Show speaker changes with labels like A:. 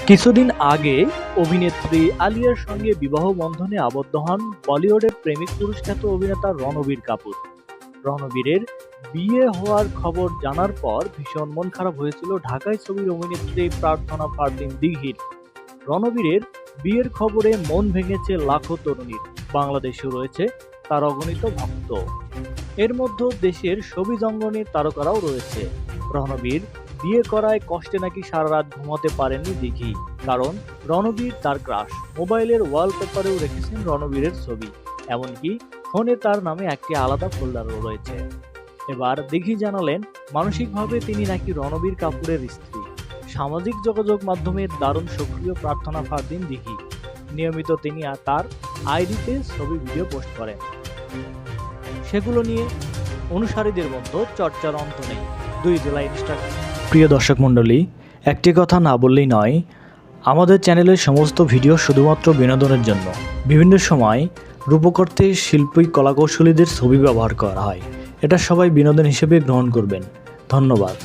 A: কিছুদিন আগে অভিনেত্রী আলিয়ার সঙ্গে বিবাহ বন্ধনে আবদ্ধ হন বলিউডের প্রেমিক পুরস্খ্যাত অভিনেতা রণবীর কাপুর। রণবীরের বিয়ে হওয়ার খবর জানার পর ভীষণ মন খারাপ হয়েছিল ঢাকায় ছবির অভিনেত্রী প্রার্থনা ফারদিন দিঘির। রণবীরের বিয়ের খবরে মন ভেঙেছে লাখো তরুণীর। বাংলাদেশেও রয়েছে তার অগণিত ভক্ত। এর মধ্যে দেশের শোবিজ অঙ্গনের তারকারাও রয়েছে। রণবীর বিয়ে করায় কষ্টে নাকি সারা রাত ঘুমাতে পারেননি দিঘি, কারণ রণবীর তার ক্রাশ। মোবাইলের ওয়ালপেপারেও রেখেছেন রণবীরের ছবি, এমনকি ফোনে তার নামে একটি আলাদা ফোল্ডারও রয়েছে। এবার দিঘি জানালেন মানসিকভাবে তিনি নাকি রণবীর কাপুরের স্ত্রী। সামাজিক যোগাযোগ মাধ্যমে দারুণ সক্রিয় প্রার্থনা ফারদিন দিঘি। নিয়মিত তিনি তার আইডিতে ছবি ভিডিও পোস্ট করেন, সেগুলো নিয়ে অনুসারীদের মধ্যে চর্চার অন্ত নেই। দুই জেলায় ইনস্টাগ্রাম। প্রিয় দর্শক মণ্ডলী, একটি কথা না বললেই নয়, আমাদের চ্যানেলের সমস্ত ভিডিও শুধুমাত্র বিনোদনের জন্য। বিভিন্ন সময় রূপকর্তে শিল্পী কলাকৌশলীদের ছবি ব্যবহার করা হয়, এটা সবাই বিনোদন হিসেবে গ্রহণ করবেন। ধন্যবাদ।